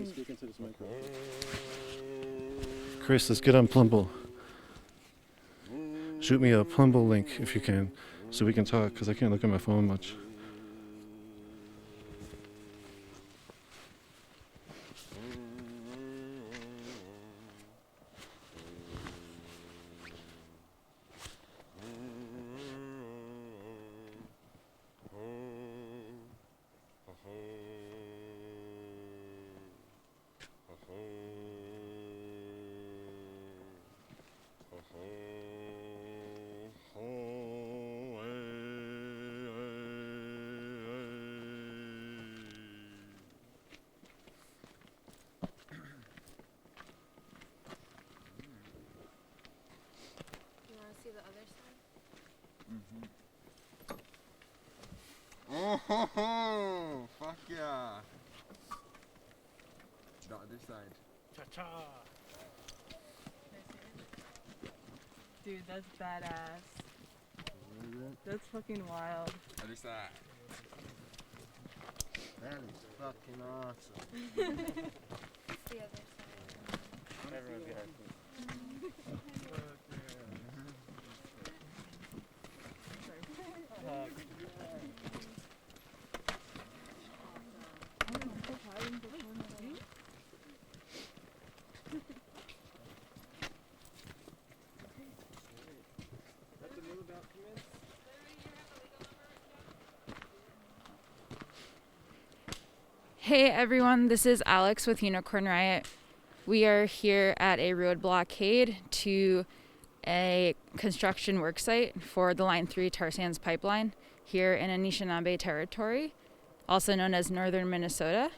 Speak into this microphone. Chris, let's get on Plumble. Shoot me a Plumble link if you can, so we can talk, because I can't look at my phone much. Oh, fuck yeah. The other side. Cha-cha. Dude, that's badass. That's fucking wild. Other side. That is fucking awesome. The other side. Everyone get our food. Hey everyone, this is Alex with Unicorn Riot. We are here at a road blockade to a construction worksite for the Line 3 tar sands pipeline here in Anishinaabe territory, also known as northern Minnesota.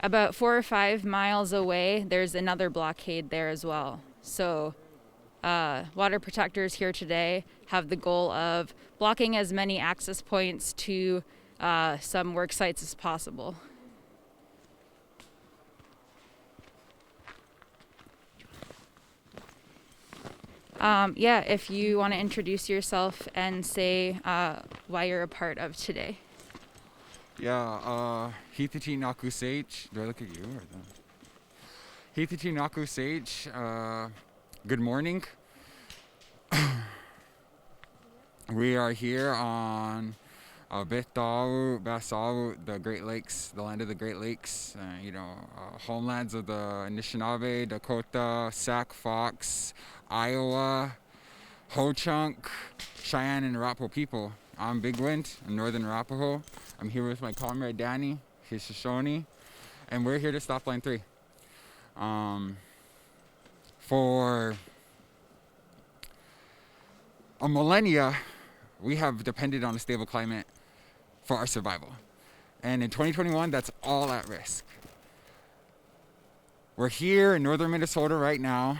About 4 or 5 miles away, there's another blockade there as well. So water protectors here today have the goal of blocking as many access points to some work sites as possible. If you want to introduce yourself and say why you're a part of today. Yeah, Hititi Naku Sage. Do I look at you or them? Hititi Naku Sage. Good morning. We are here on Betau, Basau, the Great Lakes, the land of the Great Lakes, homelands of the Anishinaabe, Dakota, Sac, Fox, Iowa, Ho-Chunk, Cheyenne, and Arapaho people. I'm Big Wind, I'm Northern Arapaho. I'm here with my comrade Danny, he's Shoshone, and we're here to stop Line 3. For a millennia, we have depended on a stable climate for our survival. And in 2021, that's all at risk. We're here in northern Minnesota right now.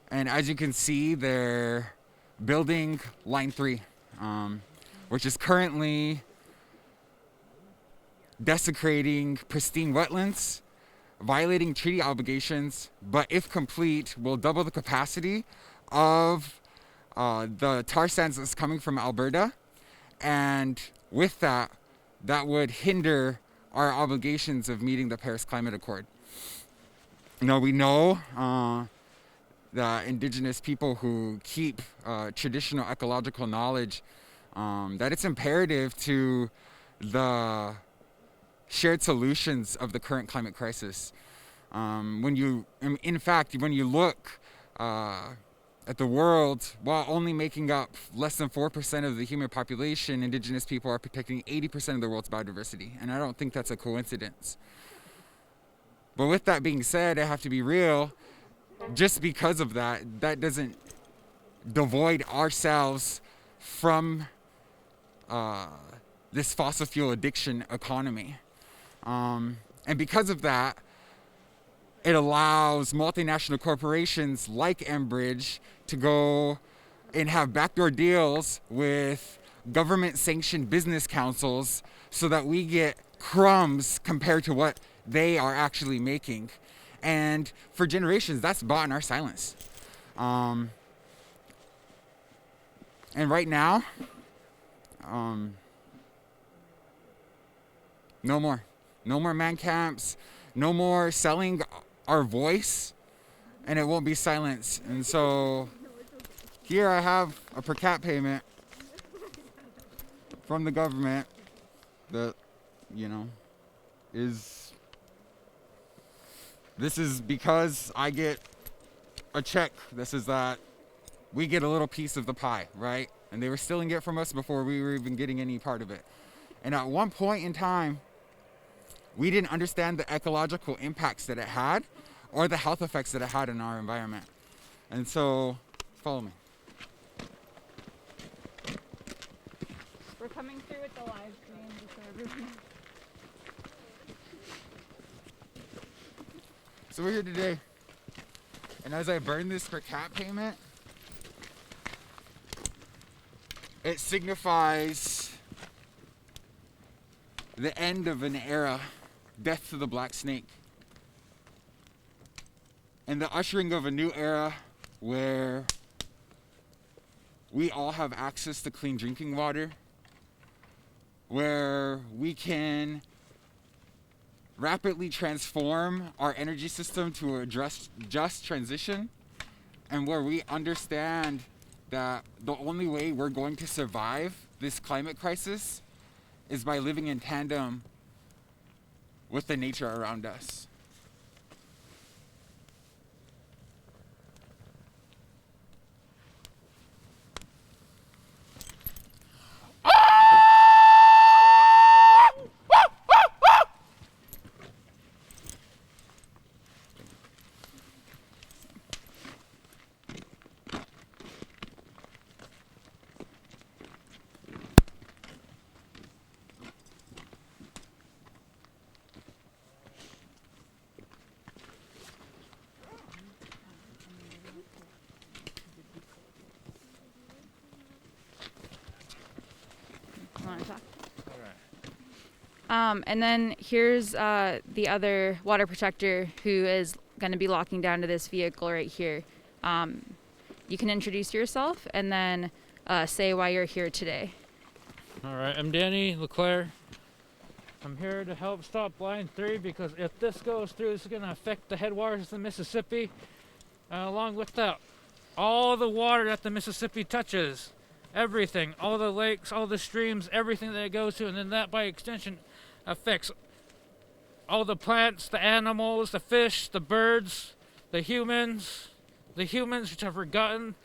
And as you can see, they're building Line 3, which is currently desecrating pristine wetlands, violating treaty obligations, but if complete, will double the capacity of the tar sands that's coming from Alberta, and with that would hinder our obligations of meeting the Paris Climate Accord. Now we know the Indigenous people who keep traditional ecological knowledge that it's imperative to the shared solutions of the current climate crisis. When you look at the world, while only making up less than 4% of the human population, Indigenous people are protecting 80% of the world's biodiversity. And I don't think that's a coincidence. But with that being said, I have to be real. Just because of that, that doesn't devoid ourselves from this fossil fuel addiction economy. And because of that, it allows multinational corporations like Enbridge to go and have backdoor deals with government-sanctioned business councils so that we get crumbs compared to what they are actually making. And for generations, that's bought in our silence. And right now, No more. No more man camps. No more selling our voice, and it won't be silenced. And so here I have a per cap payment from the government that, this is because I get a check. This is that we get a little piece of the pie, right? And they were stealing it from us before we were even getting any part of it. And at one point in time, we didn't understand the ecological impacts that it had or the health effects that it had in our environment. And so, follow me. We're coming through with the live stream just so everyone. So we're here today, and as I burn this per cap payment, it signifies the end of an era, death to the black snake, and the ushering of a new era where we all have access to clean drinking water, where we can rapidly transform our energy system to a just transition, and where we understand that the only way we're going to survive this climate crisis is by living in tandem with the nature around us. Want to talk? And then here's the other water protector who is going to be locking down to this vehicle right here. You can introduce yourself and then say why you're here today. All right, I'm Danny LeClaire. I'm here to help stop Line 3 because if this goes through, it's going to affect the headwaters of the Mississippi, along with all the water that the Mississippi touches. Everything, all the lakes, all the streams, everything that it goes to, and then that by extension affects all the plants, the animals, the fish, the birds, the humans which have forgotten,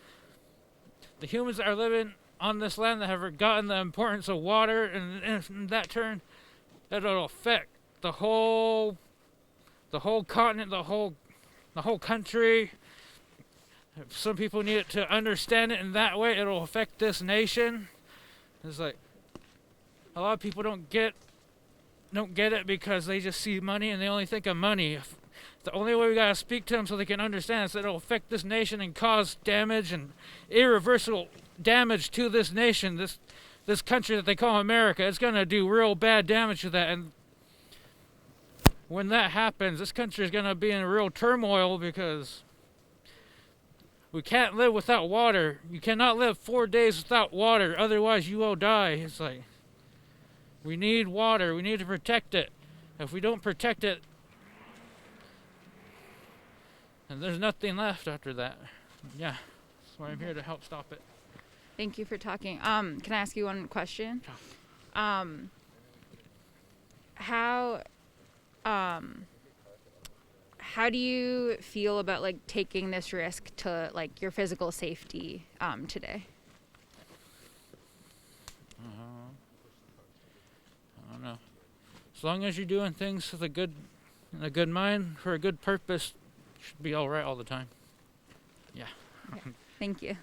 the humans that are living on this land that have forgotten the importance of water, and in that turn, it'll affect the whole continent, the whole country. If some people need to understand it in that way, it'll affect this nation. It's like a lot of people don't get it because they just see money and they only think of money. The only way we gotta speak to them so they can understand is that it'll affect this nation and cause damage and irreversible damage to this nation, this country that they call America. It's gonna do real bad damage to that, and when that happens, this country is gonna be in real turmoil because we can't live without water. You cannot live 4 days without water, otherwise you will die. It's like, we need water, we need to protect it. If we don't protect it, then there's nothing left after that. Yeah, that's why I'm here to help stop it. Thank you for talking. Can I ask you one question? How do you feel about like taking this risk to like your physical safety today? I don't know. As long as you're doing things with a good mind for a good purpose, should be all right all the time. Yeah. Okay. Thank you.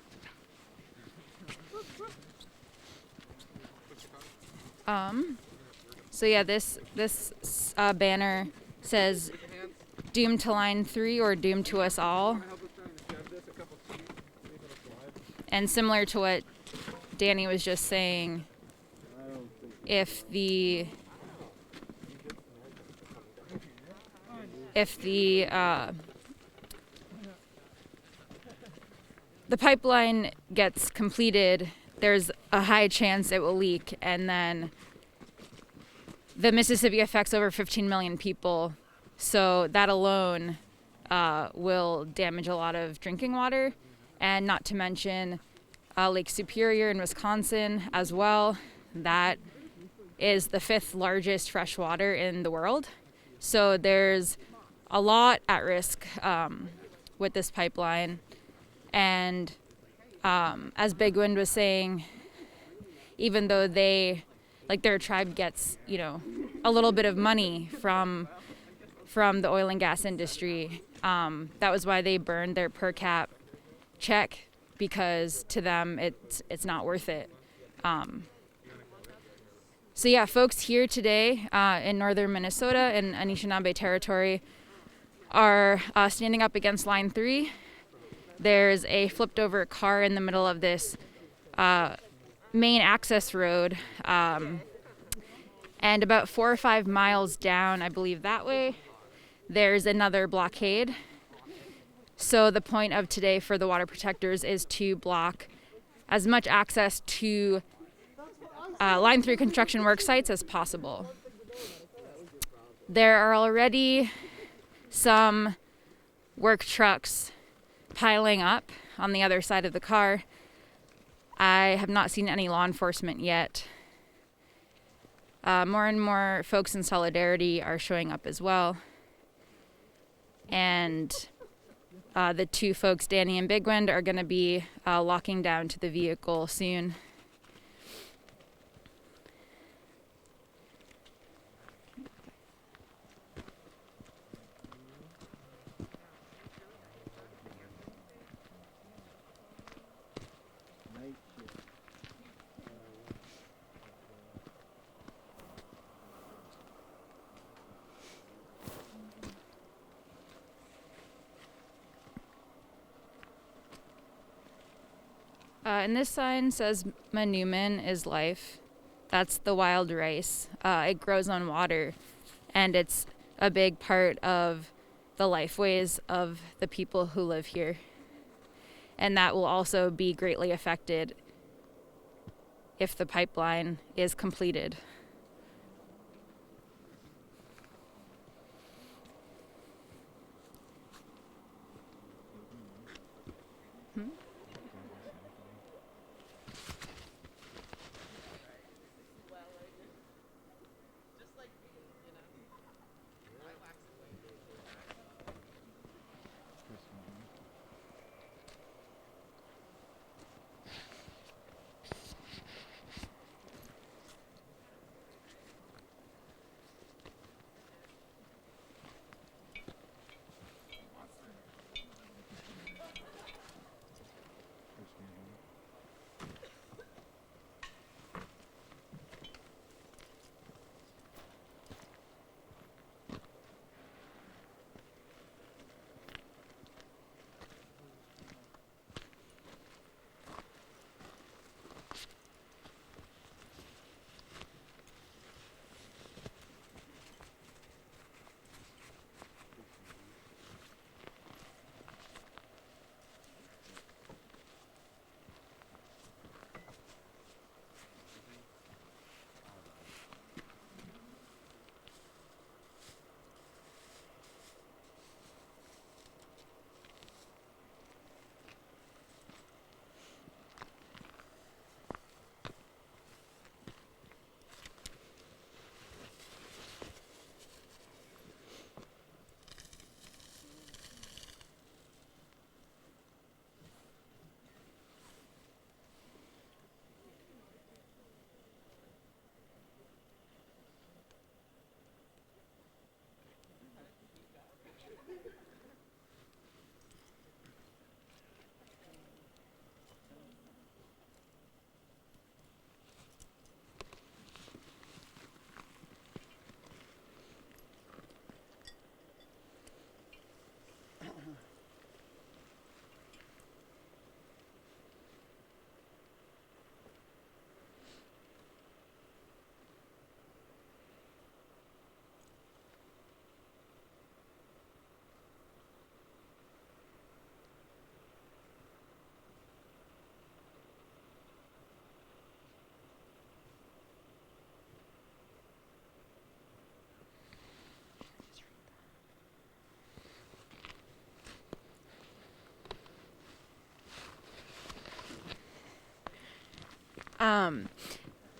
So yeah, this banner says doomed to Line 3 or doomed to us all. And similar to what Danny was just saying, if the pipeline gets completed, there's a high chance it will leak, and then the Mississippi affects over 15 million people, so that alone will damage a lot of drinking water, and not to mention Lake Superior in Wisconsin as well. That is the 5th largest freshwater in the world. So there's a lot at risk with this pipeline. And as Big Wind was saying, even though their tribe gets, a little bit of money from the oil and gas industry, that was why they burned their per cap check, because to them it's not worth it. So yeah, folks here today in northern Minnesota in Anishinaabe territory are standing up against Line 3. There's a flipped over car in the middle of this main access road, and about 4 or 5 miles down, I believe that way, there's another blockade. So the point of today for the water protectors is to block as much access to Line 3 construction work sites as possible. There are already some work trucks piling up on the other side of the car. I have not seen any law enforcement yet. More and more folks in Solidarity are showing up as well. And the 2 folks, Danny and Big Wind, are going to be locking down to the vehicle soon. And this sign says Manuman is life. That's the wild rice. It grows on water, and it's a big part of the lifeways of the people who live here. And that will also be greatly affected if the pipeline is completed.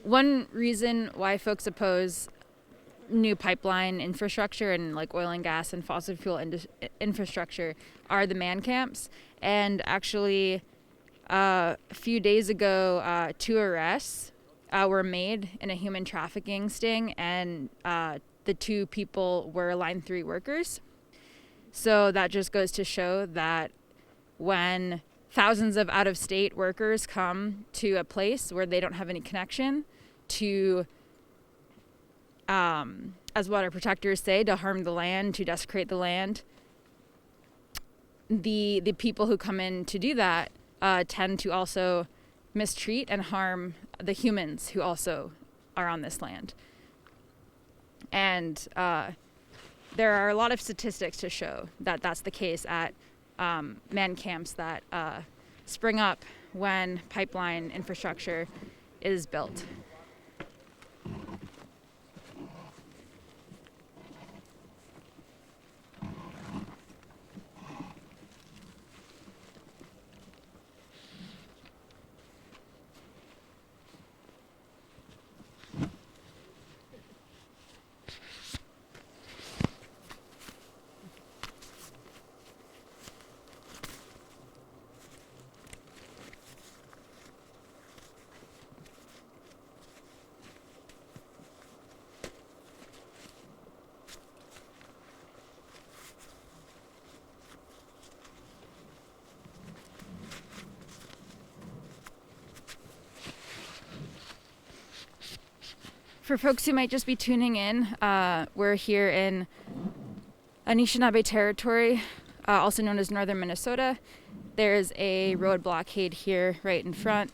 One reason why folks oppose new pipeline infrastructure and like oil and gas and fossil fuel infrastructure are the man camps. And actually, a few days ago, 2 arrests were made in a human trafficking sting, and the 2 people were Line 3 workers. So that just goes to show that when thousands of out-of-state workers come to a place where they don't have any connection to, as water protectors say, to harm the land, to desecrate the land, the people who come in to do that tend to also mistreat and harm the humans who also are on this land. And there are a lot of statistics to show that that's the case at man camps that spring up when pipeline infrastructure is built. For folks who might just be tuning in, we're here in Anishinaabe territory, also known as northern Minnesota. There's a road blockade here right in front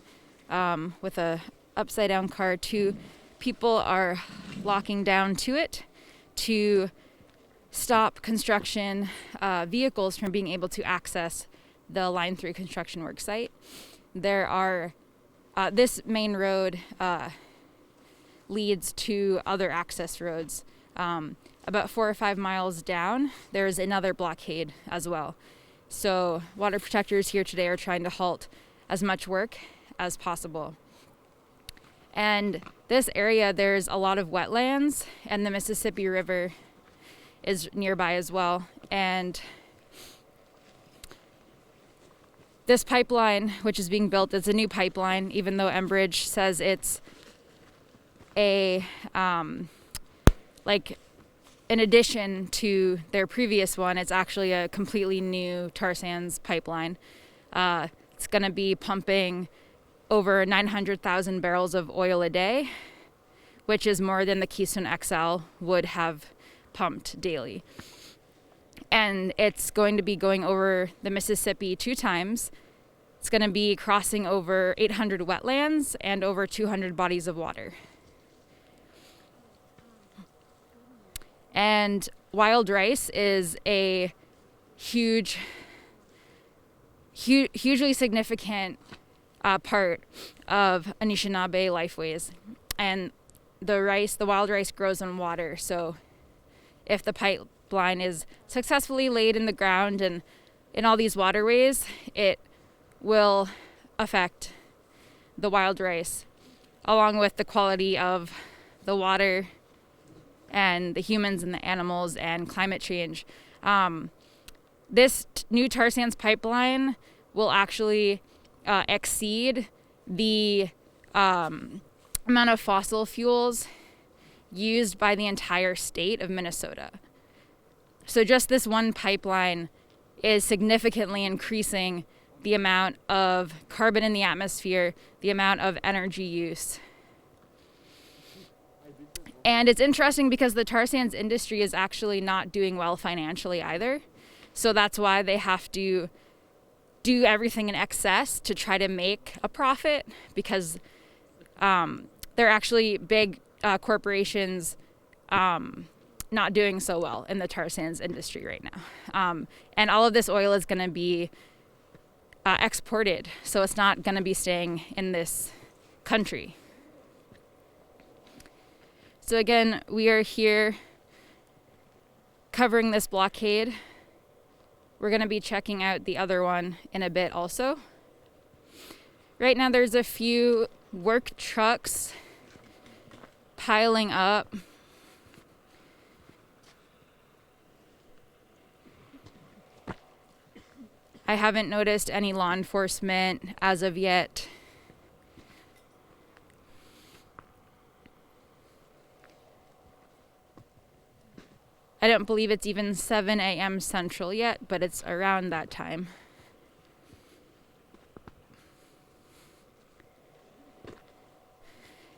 with a upside down car. 2 people are locking down to it to stop construction vehicles from being able to access the Line 3 construction work site. There are, this main road leads to other access roads. About 4 or 5 miles down, there's another blockade as well. So water protectors here today are trying to halt as much work as possible. And this area, there's a lot of wetlands, and the Mississippi River is nearby as well. And this pipeline, which is being built, is a new pipeline, even though Enbridge says it's a in addition to their previous one. It's actually a completely new tar sands pipeline. It's going to be pumping over 900,000 barrels of oil a day, which is more than the Keystone XL would have pumped daily. And it's going to be going over the Mississippi 2 times. It's going to be crossing over 800 wetlands and over 200 bodies of water. And wild rice is a hugely significant part of Anishinaabe lifeways. And the wild rice grows in water. So if the pipeline is successfully laid in the ground and in all these waterways, it will affect the wild rice, along with the quality of the water and the humans and the animals and climate change. This new tar sands pipeline will actually exceed the amount of fossil fuels used by the entire state of Minnesota. So just this one pipeline is significantly increasing the amount of carbon in the atmosphere, the amount of energy use. And it's interesting because the tar sands industry is actually not doing well financially either. So that's why they have to do everything in excess to try to make a profit, because they're actually big corporations not doing so well in the tar sands industry right now. And all of this oil is going to be exported, so it's not going to be staying in this country. So again, we are here covering this blockade. We're going to be checking out the other one in a bit also. Right now there's a few work trucks piling up. I haven't noticed any law enforcement as of yet. I don't believe it's even 7 a.m. Central yet, but it's around that time.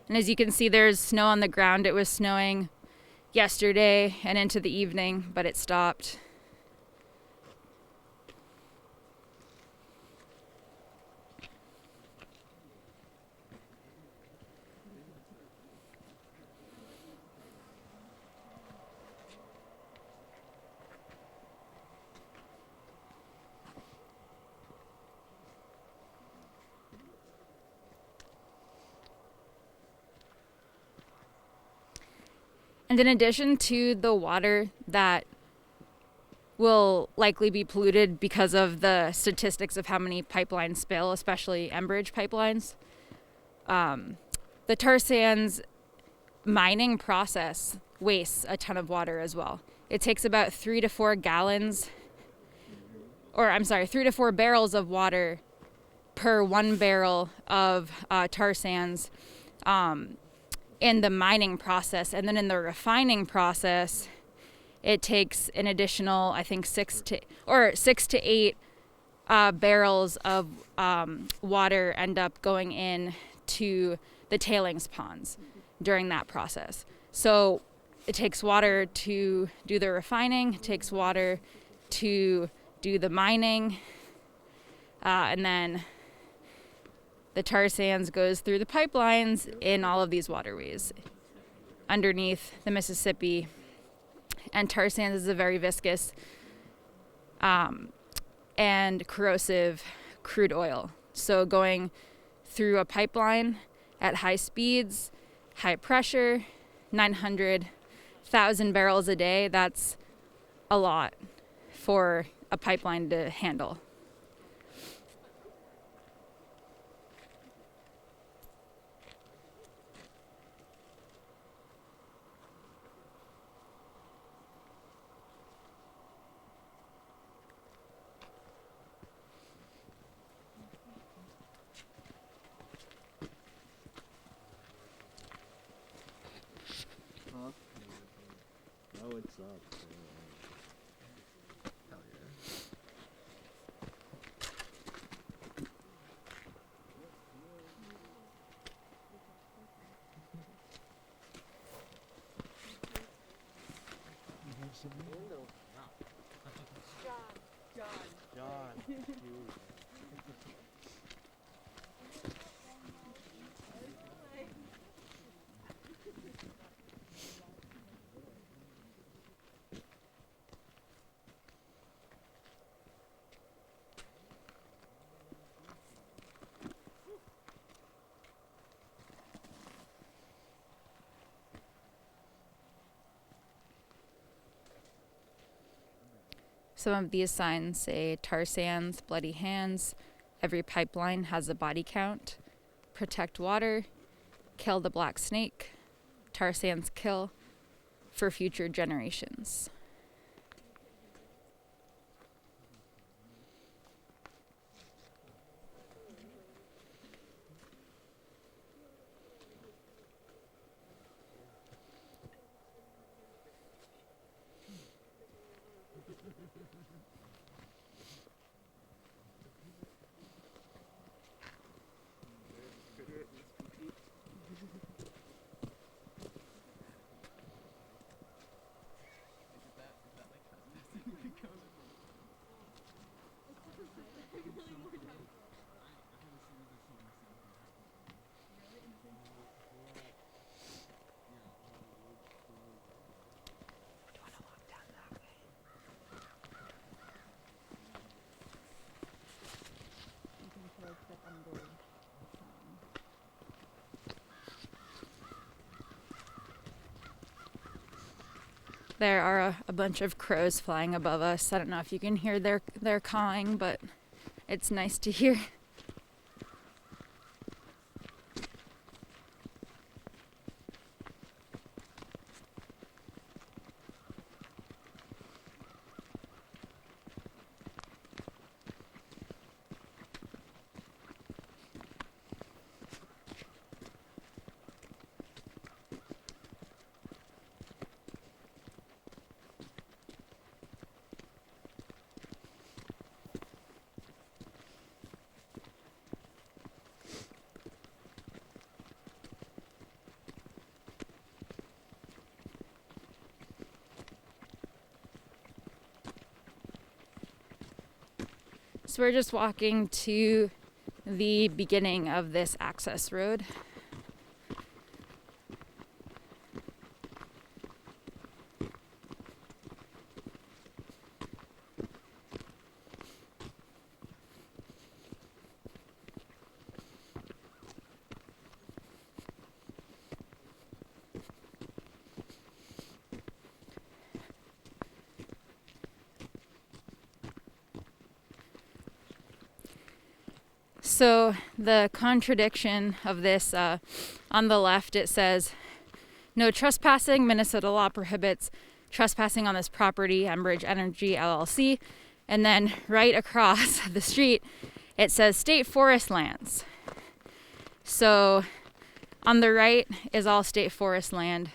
And as you can see, there's snow on the ground. It was snowing yesterday and into the evening, but it stopped. And in addition to the water that will likely be polluted because of the statistics of how many pipelines spill, especially Enbridge pipelines, the tar sands mining process wastes a ton of water as well. It takes about 3 to 4 barrels of water per 1 barrel of tar sands in the mining process. And then in the refining process, it takes an additional, I think, 6 to 8 barrels of water end up going in to the tailings ponds during that process. So it takes water to do the refining, it takes water to do the mining, and then the tar sands goes through the pipelines in all of these waterways underneath the Mississippi. And tar sands is a very viscous and corrosive crude oil. So going through a pipeline at high speeds, high pressure, 900,000 barrels a day, that's a lot for a pipeline to handle. Now it's up. Hell yeah. John. Some of these signs say tar sands, bloody hands, every pipeline has a body count, protect water, kill the black snake, tar sands kill, for future generations. There are a bunch of crows flying above us. I don't know if you can hear their cawing, but it's nice to hear. So we're just walking to the beginning of this access road. So the contradiction of this, on the left it says, no trespassing, Minnesota law prohibits trespassing on this property, Enbridge Energy LLC. And then right across the street, it says state forest lands. So on the right is all state forest land.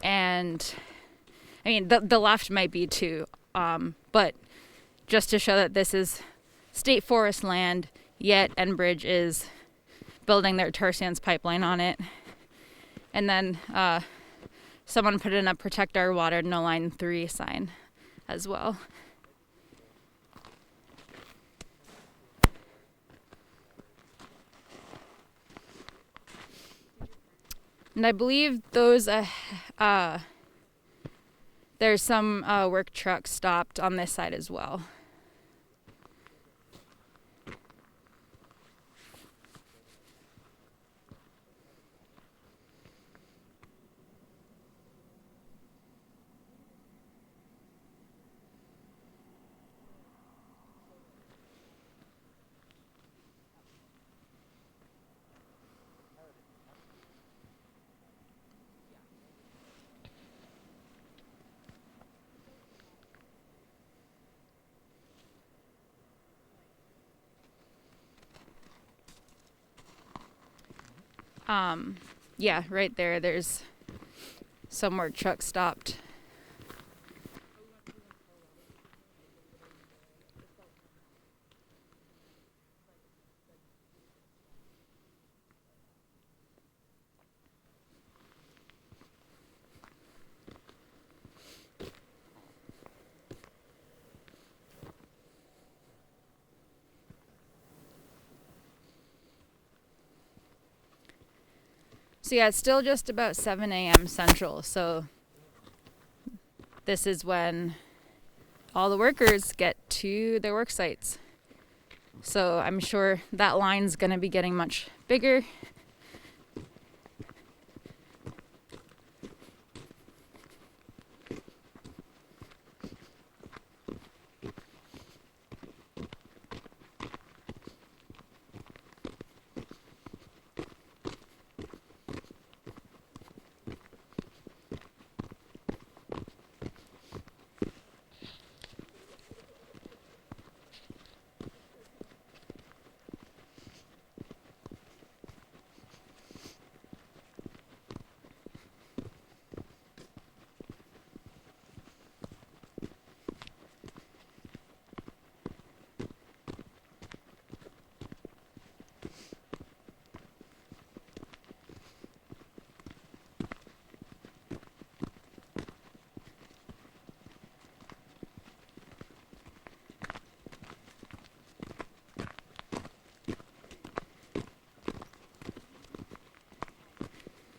And I mean, the left might be too, but just to show that this is state forest land, yet Enbridge is building their tar sands pipeline on it. And then someone put in a protect our water, no line 3 sign as well. And I believe those, there's some work trucks stopped on this side as well. Yeah, right there, there's some work truck stopped. So yeah, it's still just about 7 a.m. Central, so this is when all the workers get to their work sites. So I'm sure that line's gonna be getting much bigger.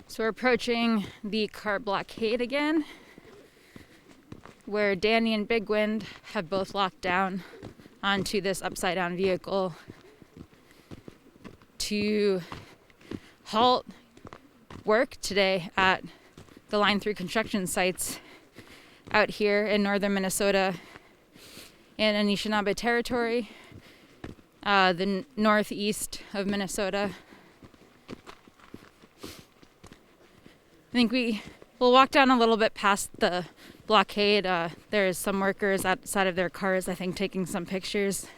So we're approaching the car blockade again, where Danny and Big Wind have both locked down onto this upside down vehicle to halt work today at the Line 3 construction sites out here in northern Minnesota in Anishinaabe territory, the northeast of Minnesota. I think we'll walk down a little bit past the blockade. There's some workers outside of their cars, I think, taking some pictures.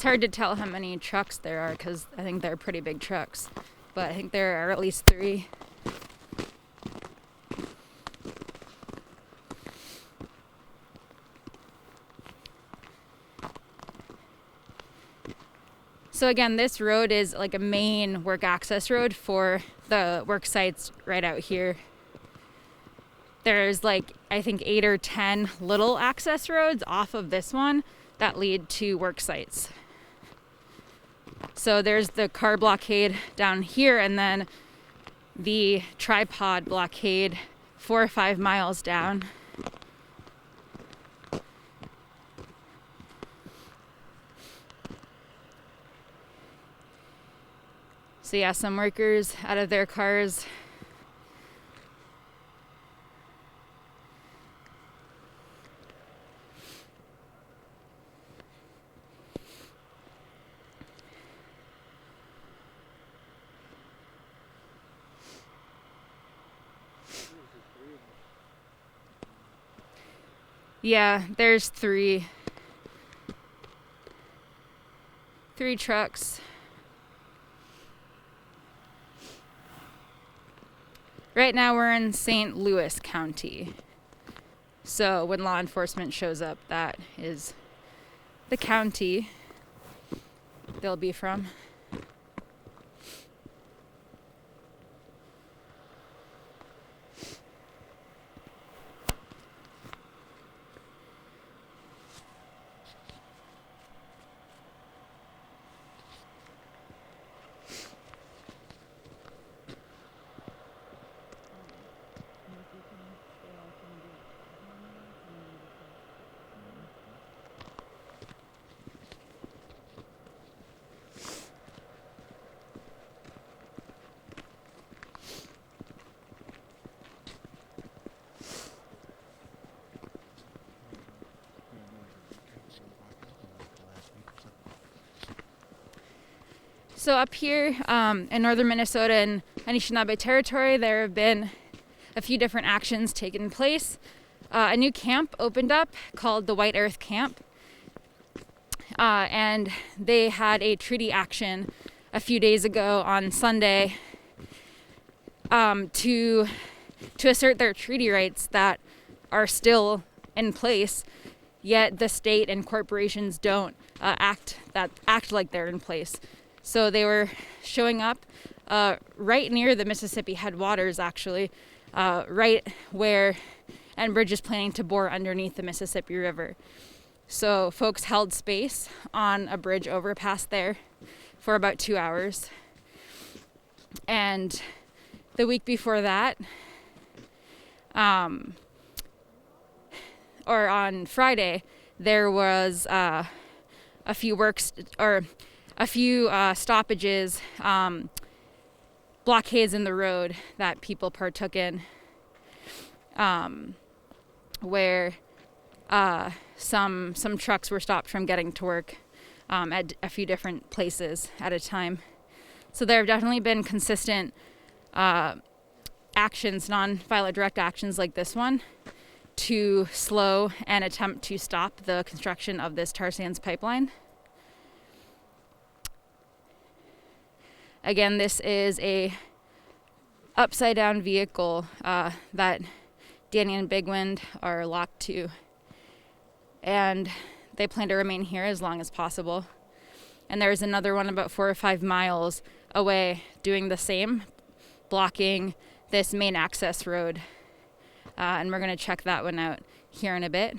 hard to tell how many trucks there are because I think they're pretty big trucks, but I think there are at least 3. So again, this road is like a main work access road for the work sites right out here. There's like, I think 8 or 10 little access roads off of this one that lead to work sites. So there's the car blockade down here, and then the tripod blockade 4 or 5 miles down. So yeah, some workers out of their cars. Yeah, there's 3 trucks. Right now we're in St. Louis County. So when law enforcement shows up, that is the county they'll be from. So up here in northern Minnesota and Anishinaabe territory, there have been a few different actions taking place. A new camp opened up called the White Earth Camp. And they had a treaty action a few days ago on Sunday to assert their treaty rights that are still in place, yet the state and corporations don't act like they're in place. So they were showing up right near the Mississippi headwaters, actually, right where Enbridge is planning to bore underneath the Mississippi River. So folks held space on a bridge overpass there for about 2 hours. And the week before that, or on Friday, there was a few stoppages, blockades in the road that people partook in, where some trucks were stopped from getting to work at a few different places at a time. So there have definitely been consistent actions, non-violent direct actions like this one, to slow and attempt to stop the construction of this tar sands pipeline. Again, this is a upside down vehicle that Danny and Big Wind are locked to, and they plan to remain here as long as possible. And there's another one about 4 or 5 miles away doing the same, blocking this main access road. And we're going to check that one out here in a bit.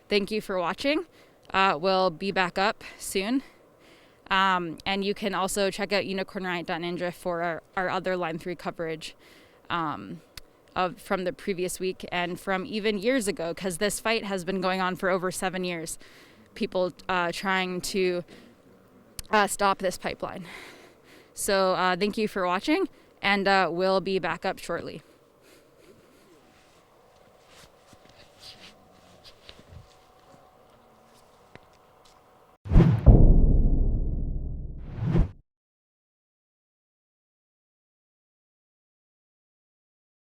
Thank you for watching. We'll be back up soon. And you can also check out unicornriot.ninja for our other Line 3 coverage from the previous week and from even years ago, because this fight has been going on for over 7 years. People trying to stop this pipeline. So thank you for watching, and we'll be back up shortly.